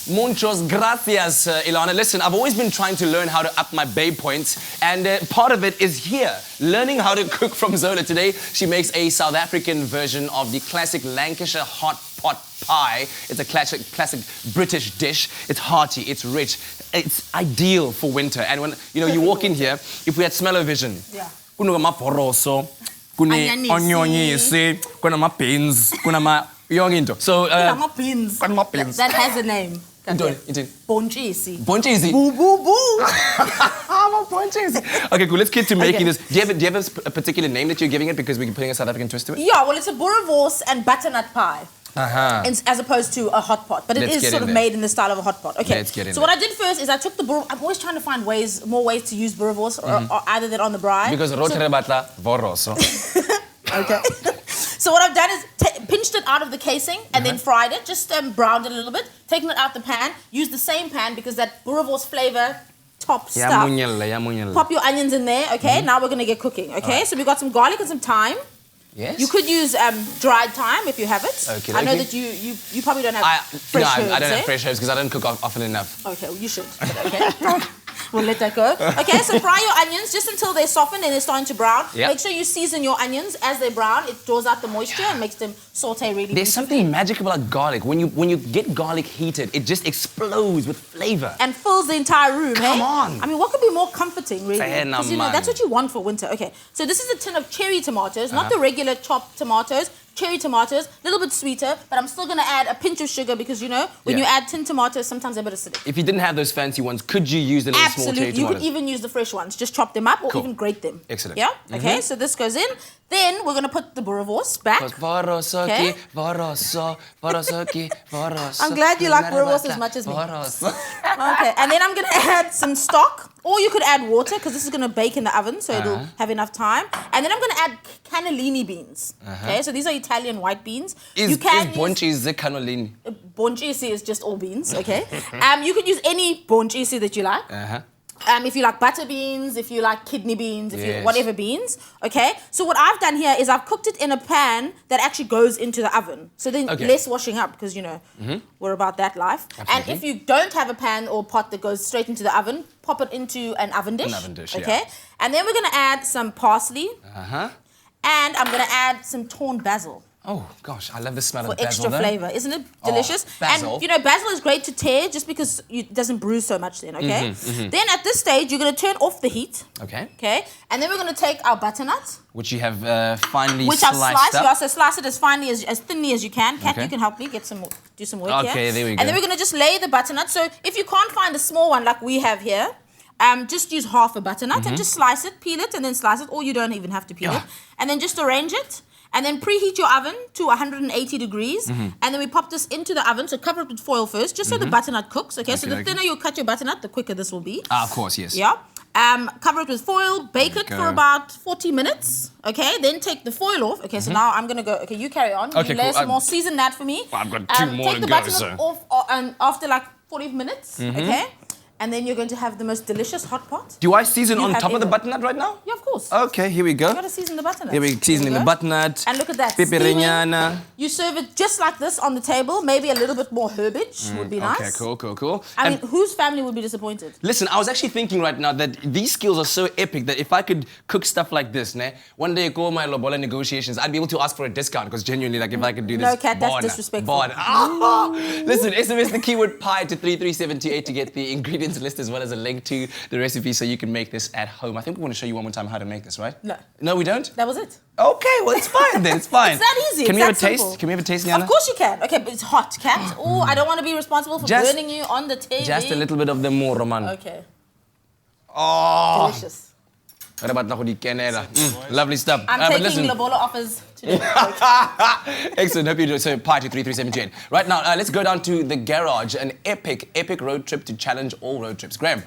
Muchos gracias, Ilana. Listen, I've always been trying to learn how to up my bay points, and part of it is here, learning how to cook from Zola. Today, she makes a South African version of the classic Lancashire Hot pot pie. It's a classic British dish. It's hearty, it's rich, it's ideal for winter. And when you walk in here, if we had smell-o-vision, kuna Boerewors, kuna onions, kuna beans, kuna yonginto. So beans. That has a name. Bontjisi. Bontjisi. Boo boo boo. Bontjisi. Okay, cool. Let's get to making this. Do you have a particular name that you're giving it because we're putting a South African twist to it? Yeah, well, it's a Boerewors and butternut pie. As opposed to a hot pot, but it is sort of made in the style of a hot pot. Okay. Let's get in so what I did first is I took the I'm always trying to find more ways to use Boerewors or either that on the braai. Because rotere batla voroso. Okay. So what I've done is pinched it out of the casing and then fried it, just browned it a little bit, taken it out the pan, used the same pan because that Boerewors flavor top stuff. Pop your onions in there, okay? Now we're going to get cooking, okay? So we've got some garlic and some thyme. Yes. You could use dried thyme if you have it. Okay. I know that you probably don't have fresh herbs. No, I don't have fresh herbs because I don't cook often enough. Okay, well you should. Okay. We'll let that go. Okay, so fry your onions just until they're softened and they're starting to brown. Yep. Make sure you season your onions as they brown. It draws out the moisture and makes them saute really. There's something magical about garlic. When you get garlic heated, it just explodes with flavor. And fills the entire room, Come on. I mean, what could be more comforting, really? Because, that's what you want for winter. Okay, so this is a tin of cherry tomatoes, not the regular chopped tomatoes. Cherry tomatoes, a little bit sweeter, but I'm still going to add a pinch of sugar because, when you add tin tomatoes, sometimes they're a bit acidic. If you didn't have those fancy ones, could you use the little small cherry tomatoes? You could even use the fresh ones. Just chop them up or even grate them. Excellent. Yeah? Okay, so this goes in. Then we're going to put the Boerewors back. Okay. I'm glad you like Boerewors as much as me. Okay, and then I'm going to add some stock. Or you could add water because this is going to bake in the oven, so it'll have enough time. And then I'm going to add cannellini beans. Okay, so these are Italian white beans. Is bontjisi cannellini? Bontjisi is just all beans, okay? You could use any bontjisi that you like. If you like butter beans, if you like kidney beans, whatever beans, okay? So what I've done here is I've cooked it in a pan that actually goes into the oven. So then less washing up because, we're about that life. Absolutely. And if you don't have a pan or pot that goes straight into the oven, pop it into an oven dish. Okay? And then we're going to add some parsley. And I'm going to add some torn basil. Oh, gosh, I love the smell of basil. For extra flavour. Isn't it delicious? Basil. And, basil is great to tear just because it doesn't bruise so much then, okay? Then at this stage, you're going to turn off the heat. Okay. Okay? And then we're going to take our butternut. Which you have finely sliced up. You also slice it as finely, as thinly as you can. Kat, you can help me do some work here. Okay, there we go. And then we're going to just lay the butternut. So if you can't find the small one like we have here, just use half a butternut and just slice it, peel it, and then slice it. Or you don't even have to peel it. And then just arrange it. And then preheat your oven to 180 degrees. And then we pop this into the oven. So cover it with foil first, just so the butternut cooks. Okay, so the thinner you cut your butternut, the quicker this will be. Of course, yes. Yeah. Cover it with foil, bake it for about 40 minutes. Okay, then take the foil off. Okay, so now I'm going to go. Okay, you carry on. Okay, you layer some more, season that for me. Well, I've got two more to go. Take the butternut off after like 40 minutes. Okay. And then you're going to have the most delicious hot pot. Do I season on top of the butternut right now? Yeah, of course. Okay, here we go. You got to season the butternut. Here we're seasoning the butternut. And look at that. Peperignana. You serve it just like this on the table. Maybe a little bit more herbage would be nice. Okay, cool. I mean, whose family would be disappointed? Listen, I was actually thinking right now that these skills are so epic that if I could cook stuff like this, one day go my lobola negotiations, I'd be able to ask for a discount because genuinely, like if I could do this. No, Kat, that's disrespectful. Listen, SMS the keyword pie to 33728 to get the ingredients list as well as a link to the recipe so you can make this at home. I think we want to show you one more time how to make this, right? No. No, we don't? That was it. Okay, well, it's fine then. It's fine. It's that easy. Can we have a taste? Can we have a taste, Nyana? Of course you can. Okay, but it's hot, Kat. Oh, I don't want to be responsible for burning you on the TV. Just a little bit of the more, Roman. Okay. Oh. Delicious. What about Canada? Lovely stuff. I'm taking Lobola offers today. Excellent. Hope you do. So, pie to 33728. Right now, let's go down to the garage. An epic road trip to challenge all road trips. Graham.